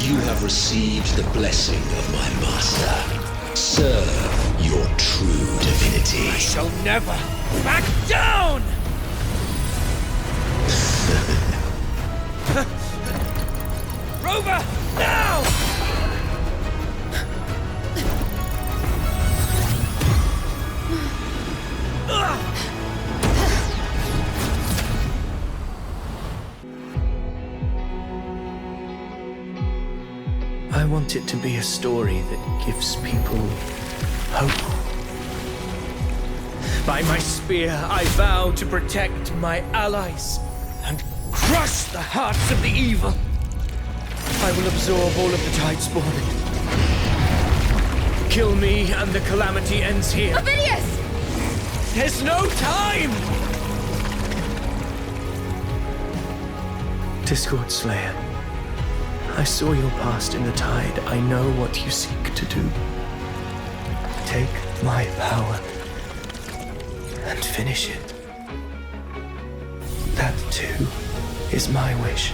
You have received the blessing of my master. Serve your true divinity. I shall never back down! Rover, now! I want it to be a story that gives people hope. By my spear, I vow to protect my allies and crush the hearts of the evil. I will absorb all of the Tidespawn. Kill me and the calamity ends here. Avidius! There's no time! Discord Slayer, I saw your past in the Tide. I know what you seek to do. Take my power and finish it. That too is my wish.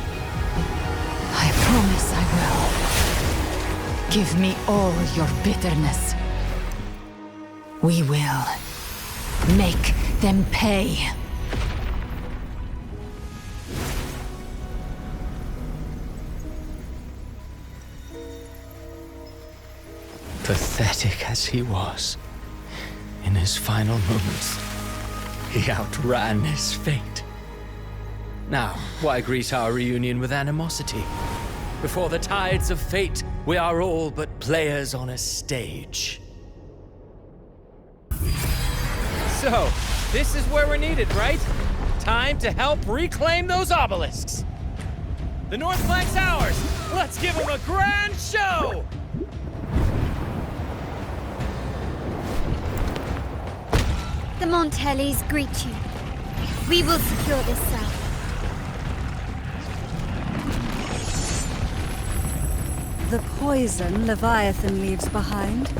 I promise I will. Give me all your bitterness. We will make them pay. Pathetic as he was, in his final moments, he outran his fate. Now, why greet our reunion with animosity? Before the tides of fate, we are all but players on a stage. So, this is where we're needed, right? Time to help reclaim those obelisks. The North Flank's ours! Let's give them a grand show! The Montellis greet you. We will secure this cell. The poison Leviathan leaves behind,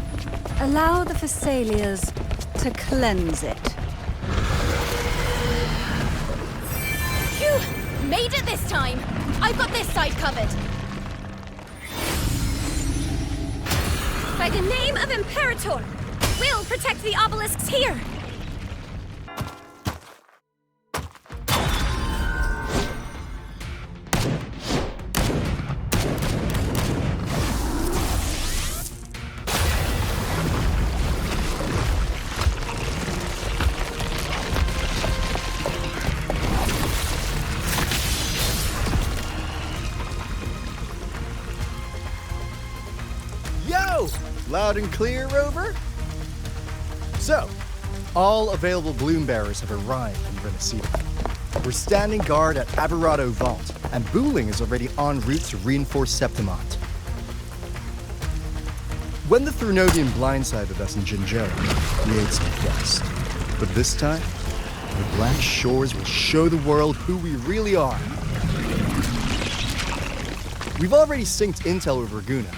allow the Thessalians to cleanse it. Phew! Made it this time! I've got this side covered. By the name of Imperator, we'll protect the obelisks here! Loud and clear, Rover? So, all available bloom bearers have arrived in Resonator. We're standing guard at Averado Vault, and Booling is already en route to reinforce Septimont. When the Threnodian blindsided us in Jinzhou, we ate some dust. But this time, the Black Shores will show the world who we really are. We've already synced intel with Raguna,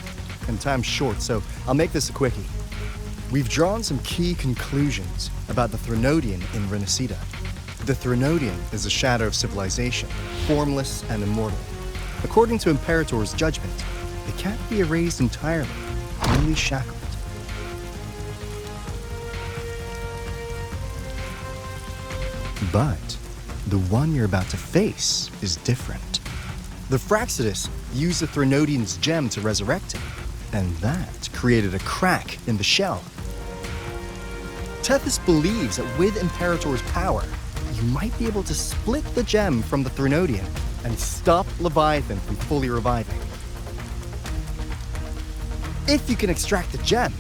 and time's short, so I'll make this a quickie. We've drawn some key conclusions about the Threnodian in Resonator. The Threnodian is a shadow of civilization, formless and immortal. According to Imperator's judgment, it can't be erased entirely, only shackled. But the one you're about to face is different. The Fraxidus used the Threnodian's gem to resurrect him, and that created a crack in the shell. Tethys believes that with Imperator's power, you might be able to split the gem from the Threnodian and stop Leviathan from fully reviving. If you can extract the gem,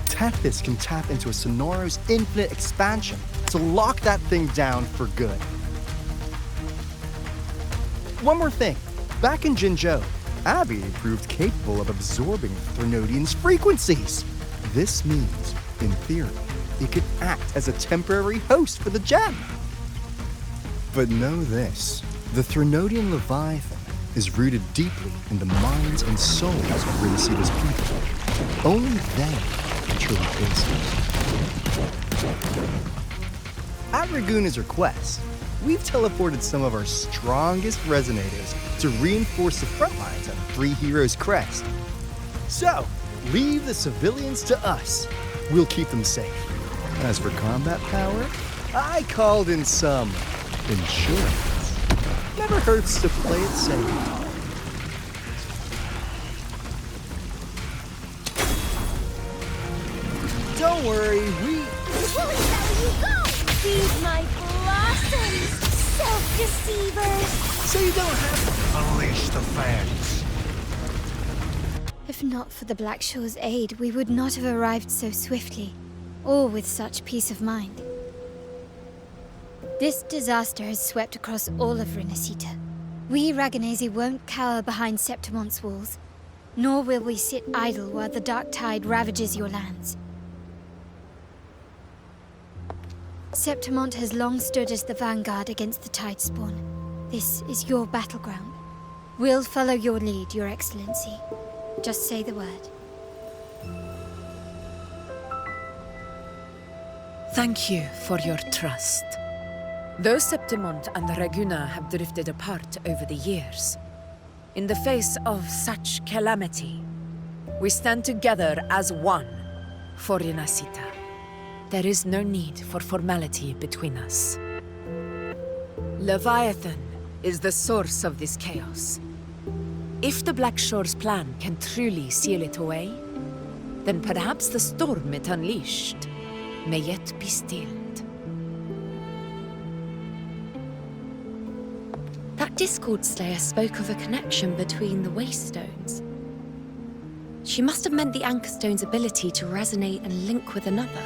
Tethys can tap into a Sonoro's infinite expansion to lock that thing down for good. One more thing. Back in Jinzhou, Abby proved capable of absorbing the Threnodian's frequencies. This means, in theory, it could act as a temporary host for the gem. But know this, the Threnodian Leviathan is rooted deeply in the minds and souls of Renaceda's people. Only they can truly face it. At Raguna's request, we've teleported some of our strongest Resonators to reinforce the front lines on Three Heroes Crest. So, leave the civilians to us. We'll keep them safe. As for combat power, I called in some insurance. Never hurts to play it safe. Don't worry, we... Bully how you go! Feed my blossoms, self-deceivers! So you don't have to... Unleash the fans. If not for the Black Shore's aid, we would not have arrived so swiftly, or with such peace of mind. This disaster has swept across all of Resonator. We Raganazi won't cower behind Septimon's walls, nor will we sit idle while the dark tide ravages your lands. Septimont has long stood as the vanguard against the Tidespawn. This is your battleground. We'll follow your lead, Your Excellency. Just say the word. Thank you for your trust. Though Septimont and Raguna have drifted apart over the years, in the face of such calamity, we stand together as one for Resonator. There is no need for formality between us. Leviathan is the source of this chaos. If the Black Shore's plan can truly seal it away, then perhaps the storm it unleashed may yet be stilled. That Discord Slayer spoke of a connection between the Wastestones. She must have meant the Anchor Stone's ability to resonate and link with another.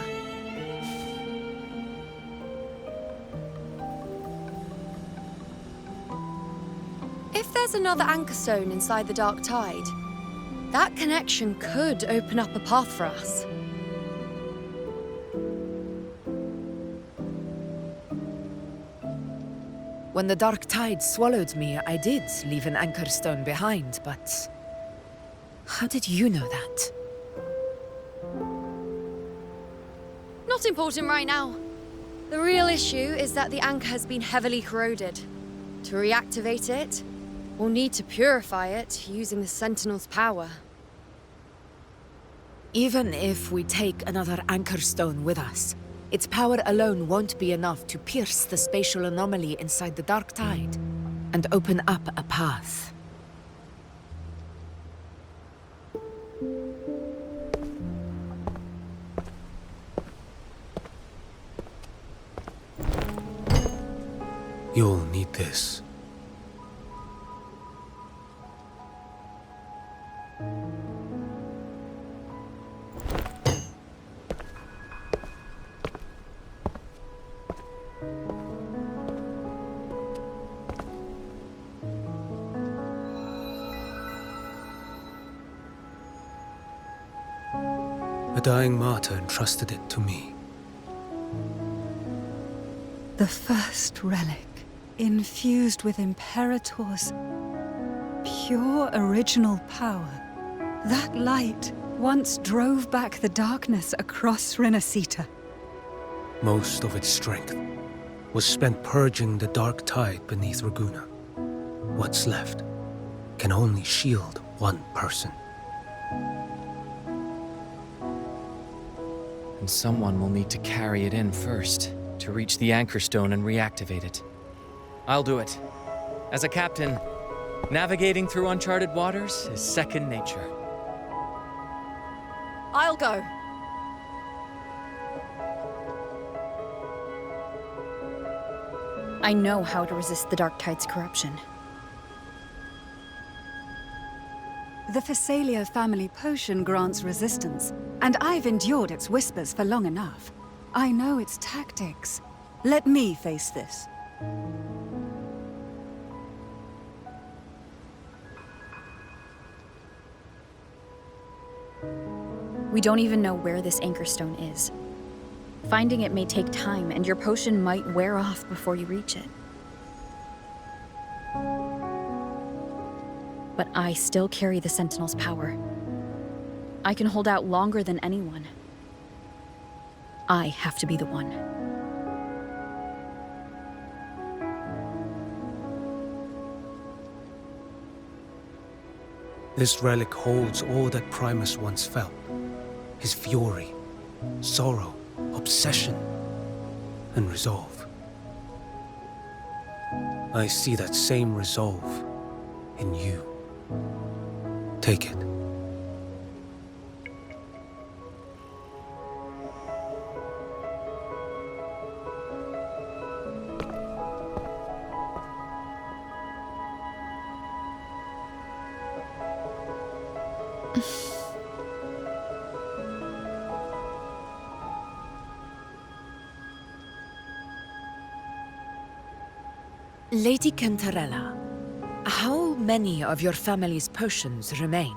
If there's another Anchor Stone inside the Dark Tide, that connection could open up a path for us. When the Dark Tide swallowed me, I did leave an Anchor Stone behind, but... how did you know that? Not important right now. The real issue is that the anchor has been heavily corroded. To reactivate it, we'll need to purify it using the Sentinel's power. Even if we take another Anchor Stone with us, its power alone won't be enough to pierce the spatial anomaly inside the Dark Tide and open up a path. You'll need this. A dying martyr entrusted it to me. The first relic, infused with Imperator's pure original power. That light once drove back the darkness across Resonator. Most of its strength was spent purging the dark tide beneath Raguna. What's left can only shield one person. And someone will need to carry it in first, to reach the Anchor Stone and reactivate it. I'll do it. As a captain, navigating through uncharted waters is second nature. I'll go. I know how to resist the Dark Tide's corruption. The Phasalia family potion grants resistance, and I've endured its whispers for long enough. I know its tactics. Let me face this. We don't even know where this Anchor Stone is. Finding it may take time, and your potion might wear off before you reach it. But I still carry the Sentinel's power. I can hold out longer than anyone. I have to be the one. This relic holds all that Primus once felt. His fury, sorrow, obsession, and resolve. I see that same resolve in you. Take it. Lady Cantarella, how many of your family's potions remain?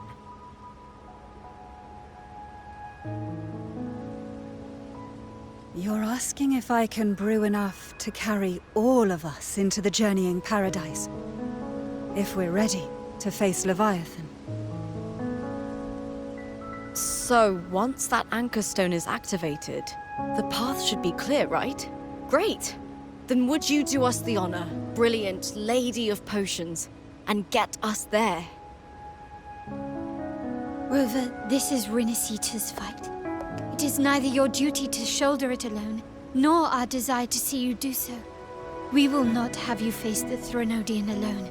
You're asking if I can brew enough to carry all of us into the journeying paradise. If we're ready to face Leviathan. So, once that Anchor Stone is activated, the path should be clear, right? Great! Then would you do us the honor, brilliant Lady of Potions, and get us there? Rover, this is Resonator's fight. It is neither your duty to shoulder it alone, nor our desire to see you do so. We will not have you face the Threnodian alone.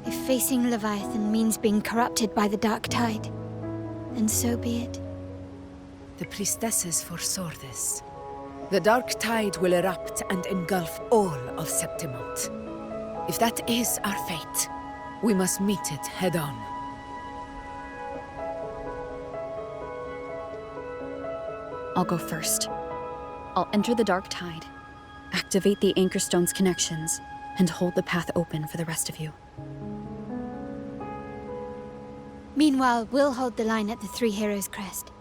If facing Leviathan means being corrupted by the Dark Tide, then so be it. The priestesses foresaw this. The Dark Tide will erupt and engulf all of Septimont. If that is our fate, we must meet it head-on. I'll go first. I'll enter the Dark Tide, activate the Anchor Stone's connections, and hold the path open for the rest of you. Meanwhile, we'll hold the line at the Three Heroes Crest.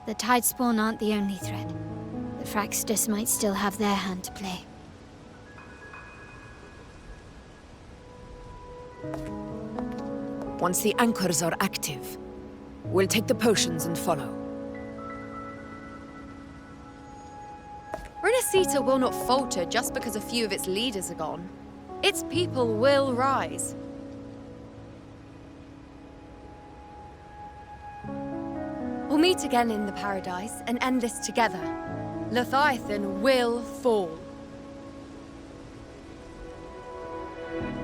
The Tidespawn aren't the only threat. The Fraxtus might still have their hand to play. Once the anchors are active, we'll take the potions and follow. Resonator will not falter just because a few of its leaders are gone. Its people will rise. We'll meet again in the Paradise and end this together. Leviathan will fall.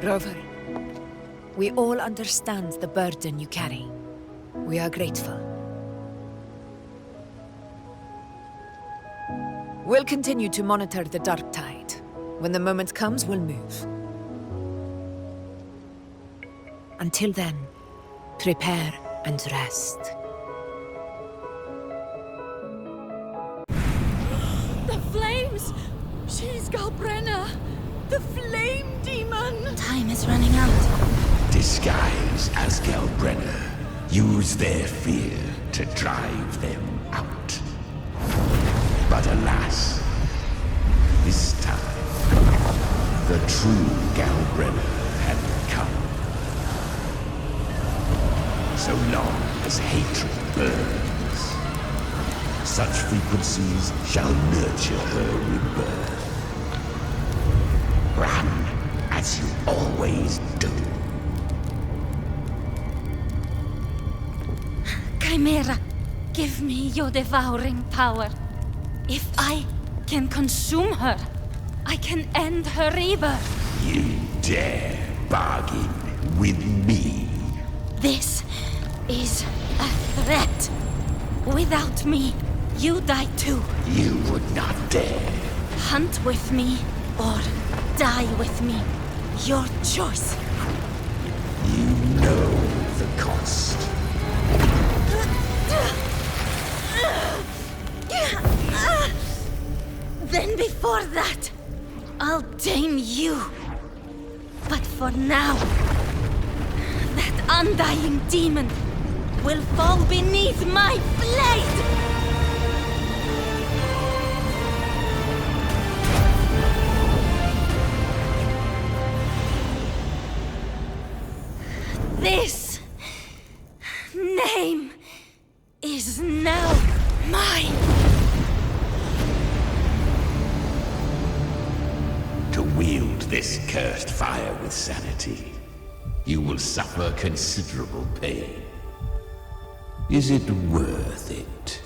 Rover, we all understand the burden you carry. We are grateful. We'll continue to monitor the Dark Tide. When the moment comes, we'll move. Until then, prepare and rest. The flames! She's Galbrena! The flame demon! Time is running out. Disguised as Galbrena, use their fear to drive them out. But alas, this time, the true Galbrena had come. So long as hatred burns, such frequencies shall nurture her rebirth. Run as you always do. Chimera, give me your devouring power. If I can consume her, I can end her rebirth. You dare bargain with me? This is a threat. Without me, you die too. You would not dare. Hunt with me, or die with me. Your choice. You know the cost. Then before that, I'll tame you. But for now, that undying demon will fall beneath my blade! This name is now mine. wield this cursed fire with sanity, you will suffer considerable pain. Is it worth it?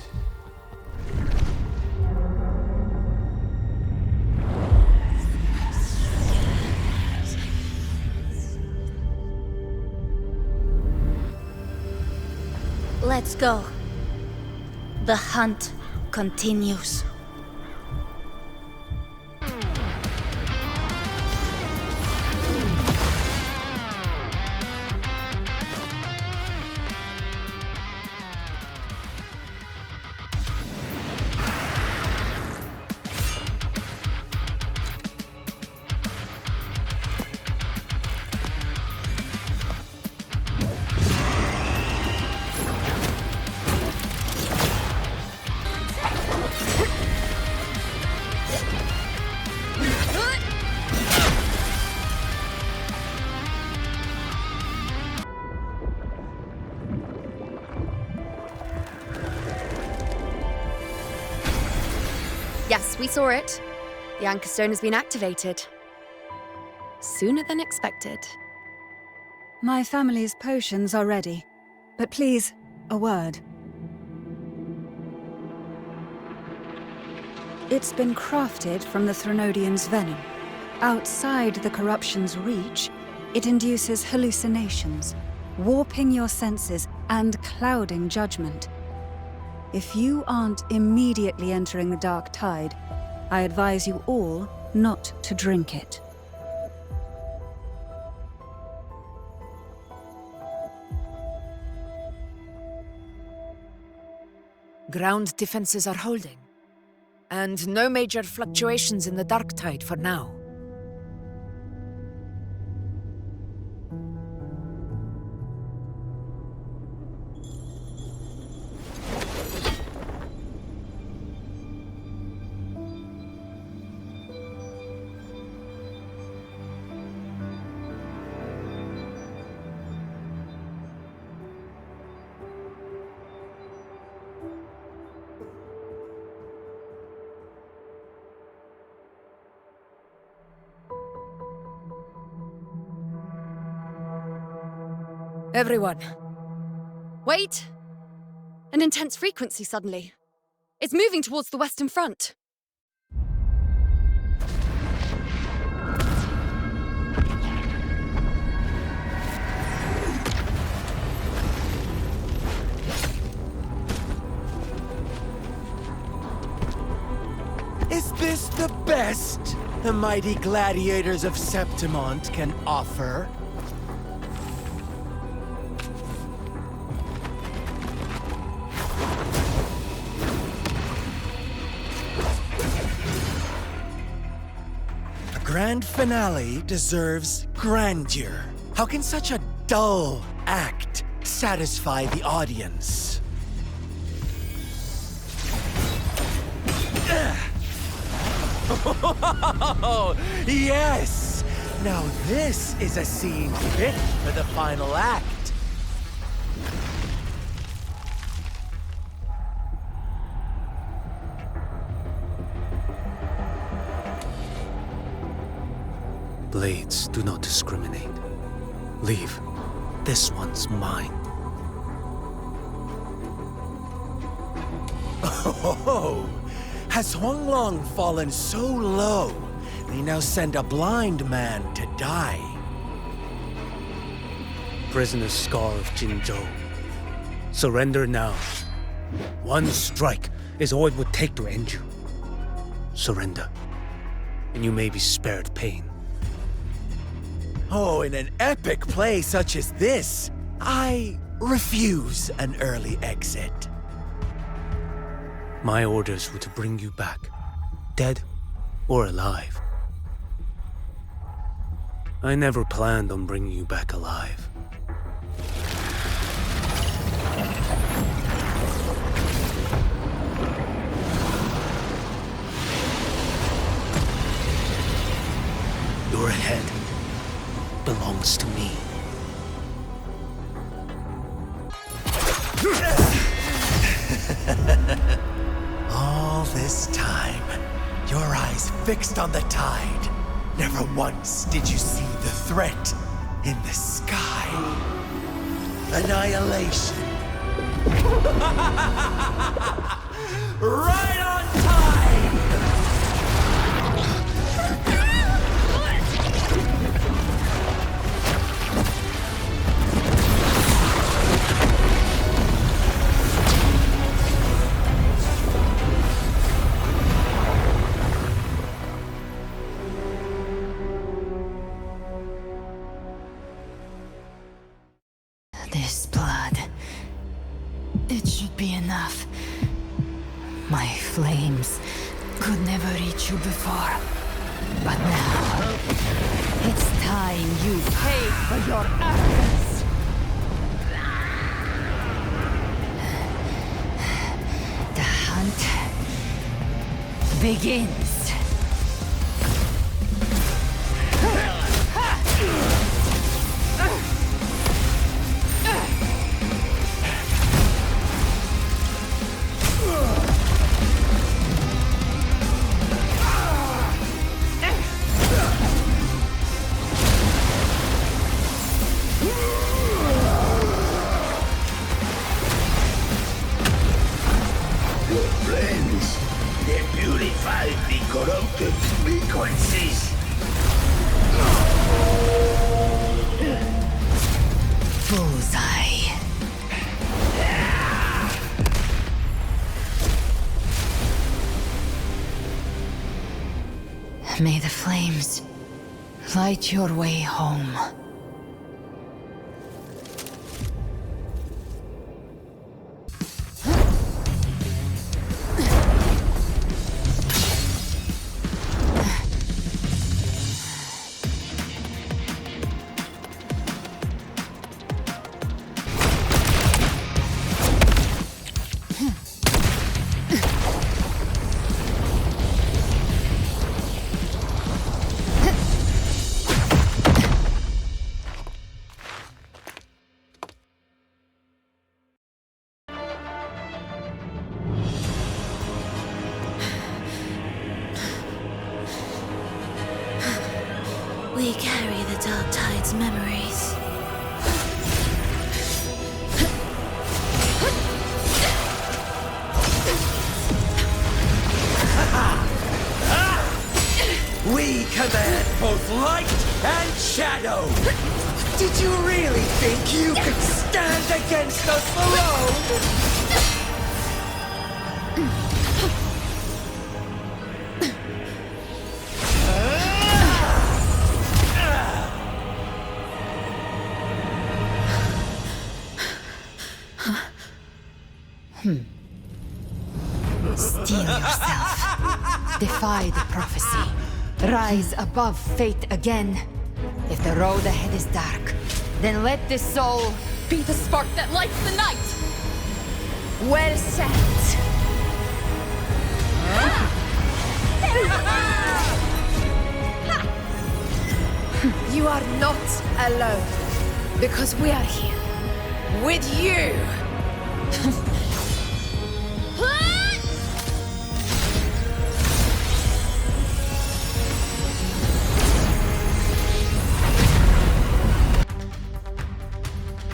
Let's go. The hunt continues. Yes, we saw it. The Anchor Stone has been activated. Sooner than expected. My family's potions are ready. But please, a word. It's been crafted from the Threnodian's venom. Outside the corruption's reach, it induces hallucinations, warping your senses and clouding judgment. If you aren't immediately entering the dark tide, I advise you all not to drink it. Ground defenses are holding, and no major fluctuations in the dark tide for now. Everyone. Wait! An intense frequency suddenly. It's moving towards the Western Front. Is this the best the mighty gladiators of Septimont can offer? Grand finale deserves grandeur. How can such a dull act satisfy the audience? Oh, yes! Now this is a scene fit for the final act. Blades do not discriminate. Leave. This one's mine. Oh, has Huanglong fallen so low, they now send a blind man to die? Prisoner Scar of Jinzhou. Surrender now. One strike is all it would take to end you. Surrender, and you may be spared pain. Oh, in an epic play such as this, I refuse an early exit. My orders were to bring you back, dead or alive. I never planned on bringing you back alive. Your head belongs to me. All this time, your eyes fixed on the tide. Never once did you see the threat in the sky. Annihilation. Right on time! This blood. It should be enough. My flames could never reach you before. But now, it's time you pay for your actions. The hunt begins. May the flames light your way home. We carry the Dark Tide's memories. We command both light and shadow! Did you really think you could stand against us alone? Steel yourself. Defy the prophecy. Rise above fate again. If the road ahead is dark, then let this soul be the spark that lights the night! Well said. You are not alone, because we are here with you.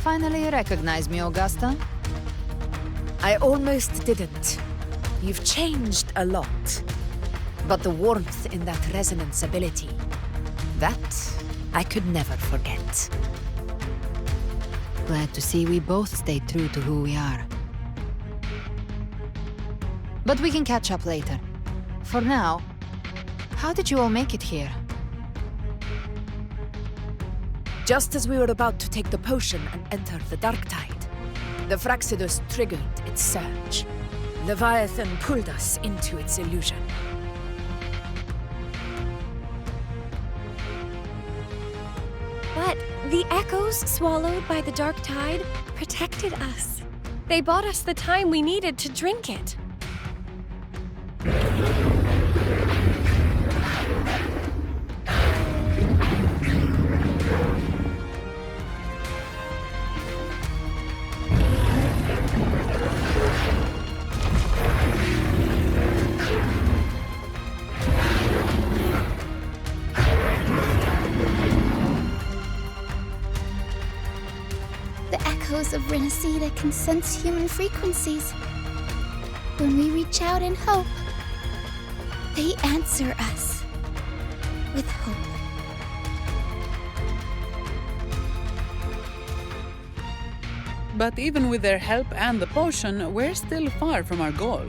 Finally recognize me, Augusta? I almost didn't. You've changed a lot. But the warmth in that resonance ability, that I could never forget. Glad to see we both stayed true to who we are. But we can catch up later. For now, how did you all make it here? Just as we were about to take the potion and enter the Dark Tide, the Fraxidus triggered its surge. Leviathan pulled us into its illusion. But the echoes swallowed by the Dark Tide protected us. They bought us the time we needed to drink it. echoes of Resonator can sense human frequencies. When we reach out in hope, they answer us with hope. But even with their help and the potion, we're still far from our goal.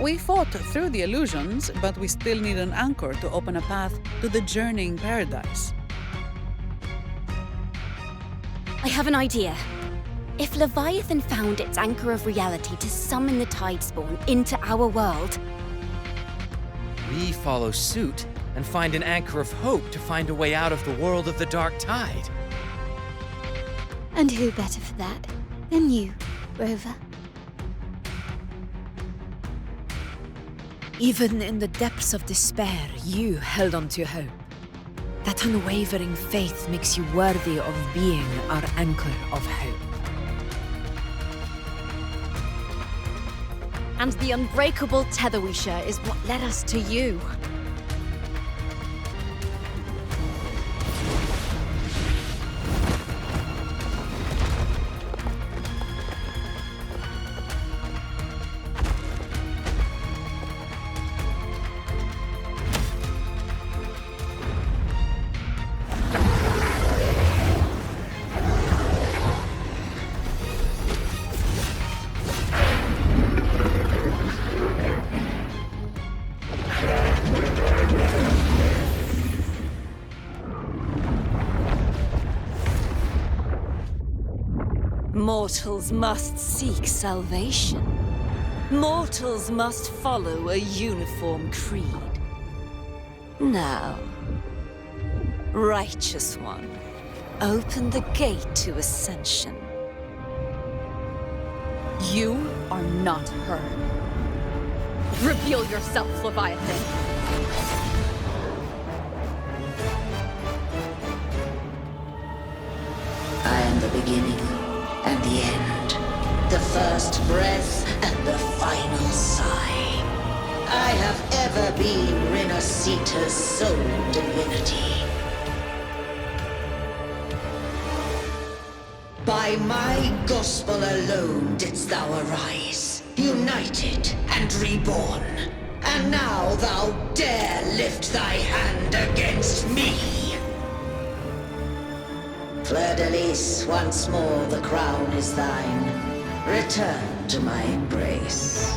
We fought through the illusions, but we still need an anchor to open a path to the journeying paradise. I have an idea. If Leviathan found its anchor of reality to summon the Tidespawn into our world, we follow suit and find an anchor of hope to find a way out of the world of the Dark Tide. And who better for that than you, Rover? Even in the depths of despair, you held on to hope. That unwavering faith makes you worthy of being our anchor of hope. And the unbreakable tether we share is what led us to you. Mortals must seek salvation. Mortals must follow a uniform creed. Now, Righteous One, open the gate to ascension. You are not her. Reveal yourself, Leviathan. I am the beginning and the end, the first breath and the final sigh. I have ever been Resonator's sole divinity. By my gospel alone didst thou arise, united and reborn. And now thou dare lift thy hand against me! Fleur-de-Lis, once more the crown is thine. Return to my embrace.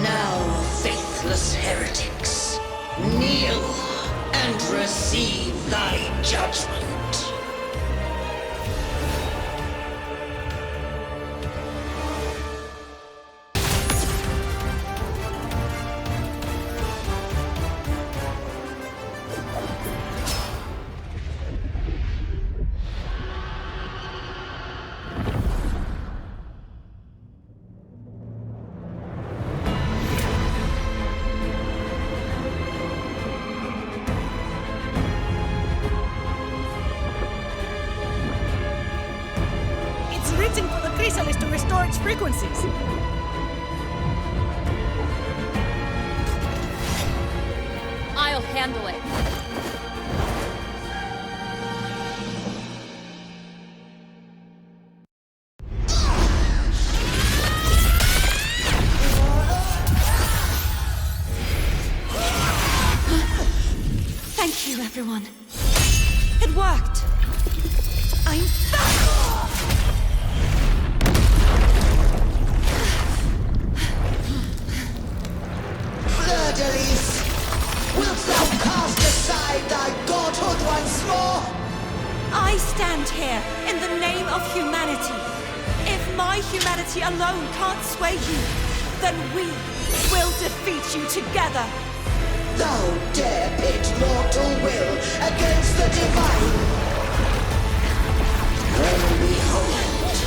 Now, faithless heretics, kneel and receive thy judgment. For the chrysalis to restore its frequencies. I'll handle it. Thank you, everyone. It worked. I'm back! Fleur-de-Lis, wilt thou cast aside thy godhood once more? I stand here in the name of humanity. If my humanity alone can't sway you, then we will defeat you together. Thou dare pit mortal will against the divine. Then behold,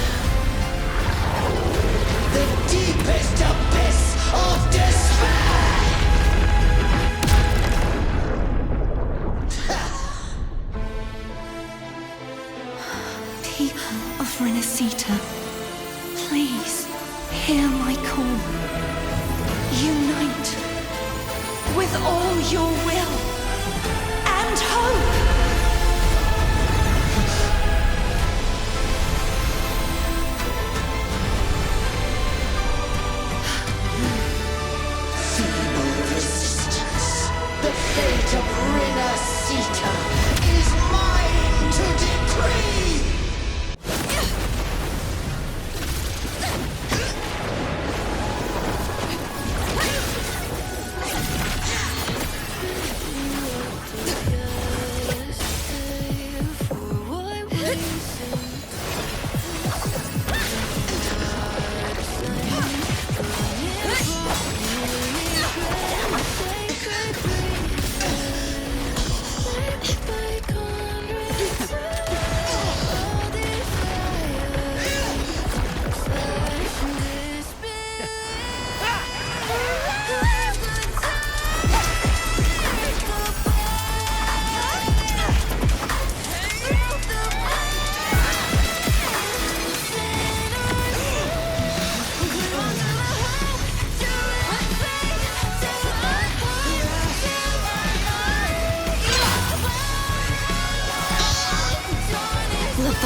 the deepest abyss of despair! People of Resonator, please hear my call. Unite with all your will and hope.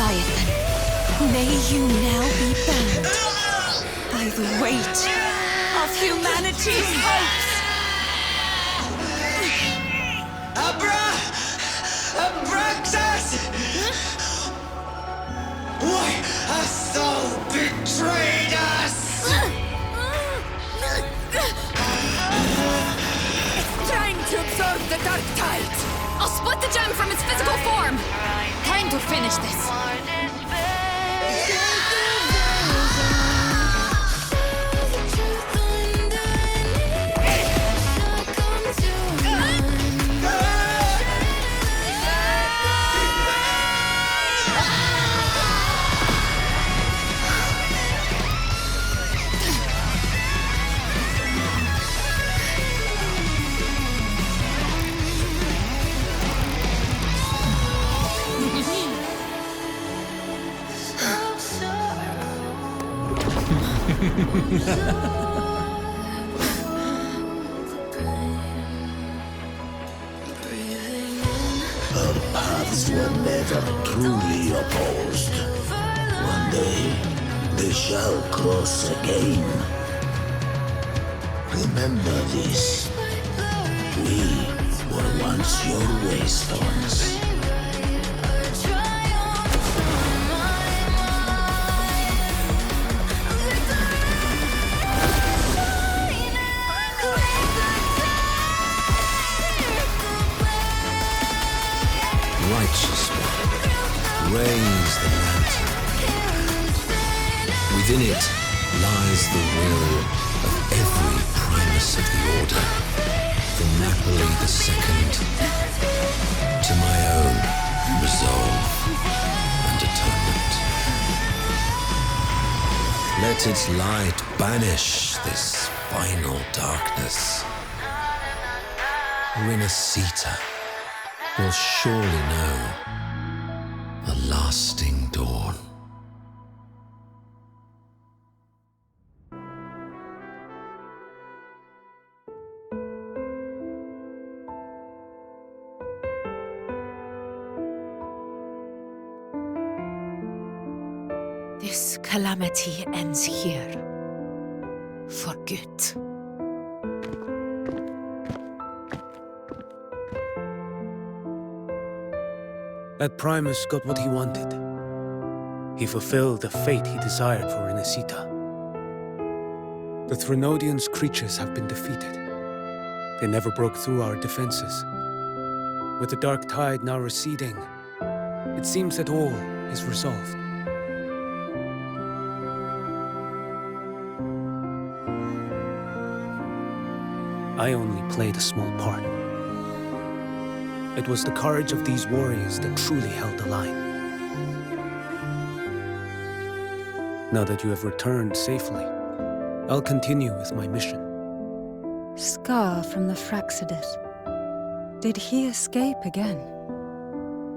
Leviathan, may you now be bound by the weight of humanity's hopes. Abraxas! Why hast thou betrayed us? It's trying to absorb the dark tide. I'll split the gem from its physical form. Time to finish this. Our paths were never truly opposed. One day, they shall cross again. Remember this. We were once your waystones. Righteous one, raise the lantern. Within it lies the will of every primus of the Order, from Napoli II to my own resolve and atonement. Let its light banish this final darkness. Resonator will surely know a lasting dawn. This calamity ends here. For good. That Primus got what he wanted. He fulfilled the fate he desired for Resonator. The Threnodian's creatures have been defeated. They never broke through our defenses. With the dark tide now receding, it seems that all is resolved. I only played a small part. It was the courage of these warriors that truly held the line. Now that you have returned safely, I'll continue with my mission. Scar from the Fraxidus. Did he escape again?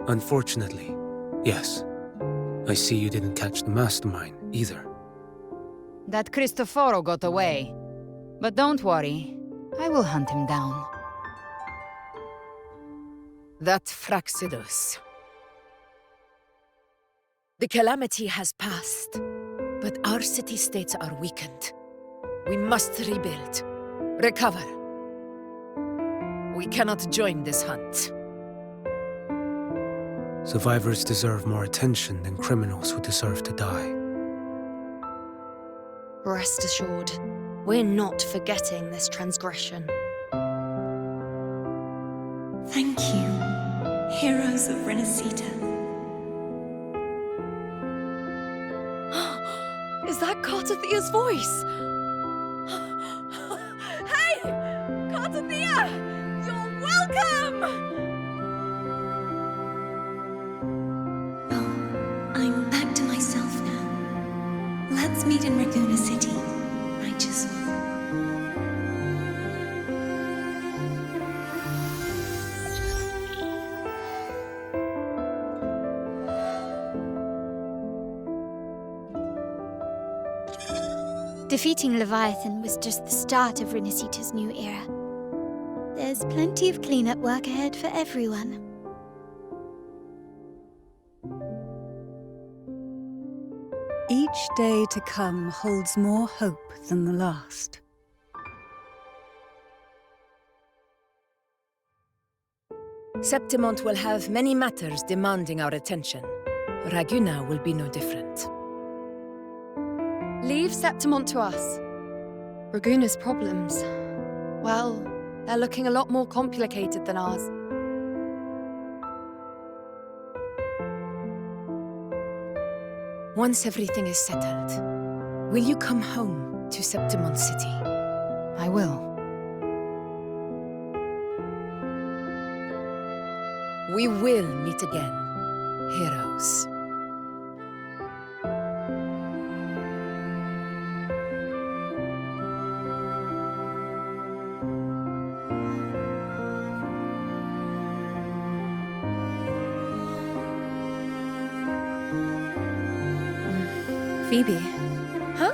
Unfortunately, yes. I see you didn't catch the mastermind either. That Cristoforo got away. But don't worry, I will hunt him down. That Fraxidus. The calamity has passed, but our city-states are weakened. We must rebuild, recover. We cannot join this hunt. Survivors deserve more attention than criminals who deserve to die. Rest assured, we're not forgetting this transgression. Thank you, heroes of Resonator. Is that Cartethia's voice? Hey! Cartethyia! You're welcome! I'm back to myself now. Let's meet in Raguna City, righteous one. Defeating Leviathan was just the start of Resonator's new era. There's plenty of cleanup work ahead for everyone. Each day to come holds more hope than the last. Septimont will have many matters demanding our attention. Raguna will be no different. Leave Septimont to us. Raguna's problems, well, they're looking a lot more complicated than ours. Once everything is settled, will you come home to Septimont City? I will. We will meet again, heroes. Phoebe. Huh?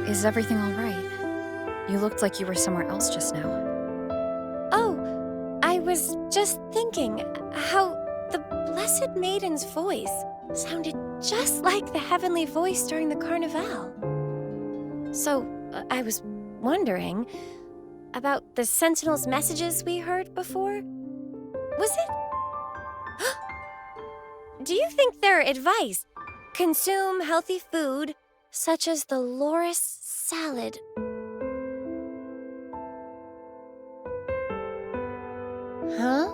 Is everything all right? You looked like you were somewhere else just now. Oh, I was just thinking how the Blessed Maiden's voice sounded just like the heavenly voice during the Carnival. So, I was wondering about the Sentinel's messages we heard before. Was it? Do you think their advice? Consume healthy food, such as the loris salad. Huh?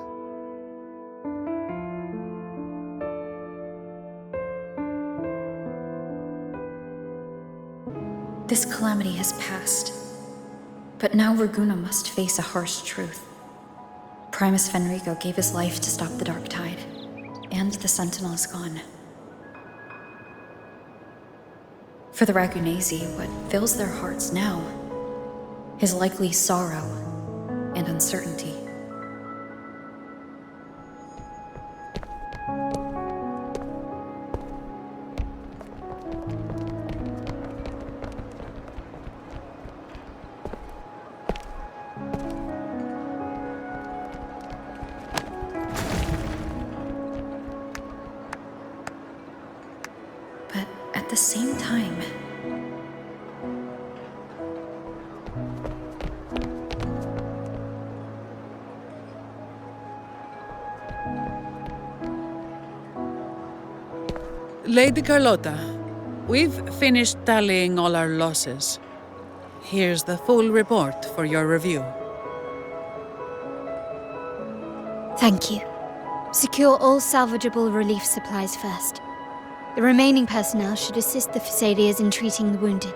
This calamity has passed. But now Raguna must face a harsh truth. Primus Fenrico gave his life to stop the Dark Tide, and the Sentinel is gone. For the Ragunesi, what fills their hearts now is likely sorrow and uncertainty. But at the same time, Lady Carlotta, we've finished tallying all our losses. Here's the full report for your review. Thank you. Secure all salvageable relief supplies first. The remaining personnel should assist the Phasadeas in treating the wounded.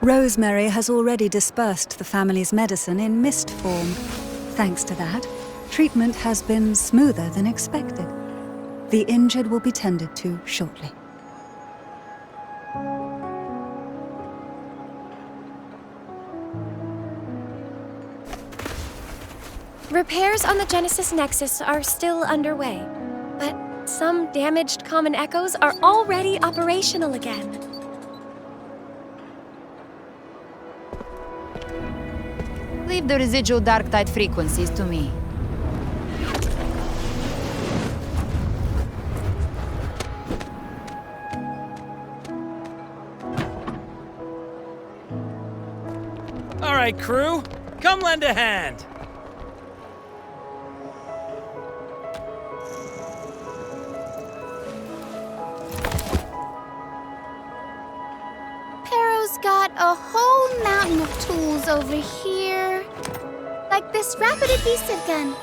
Rosemary has already dispersed the family's medicine in mist form. Thanks to that, treatment has been smoother than expected. The injured will be tended to shortly. Repairs on the Genesis Nexus are still underway, but some damaged common echoes are already operational again. Leave the residual dark tide frequencies to me. All right, crew, come lend a hand. Pero's got a whole mountain of tools over here. Like this rapid adhesive gun.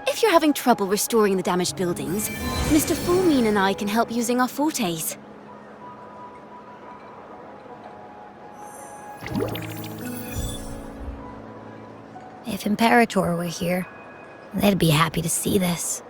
If you're having trouble restoring the damaged buildings, Mr. Fulmin and I can help using our fortes. If Imperator were here, they'd be happy to see this.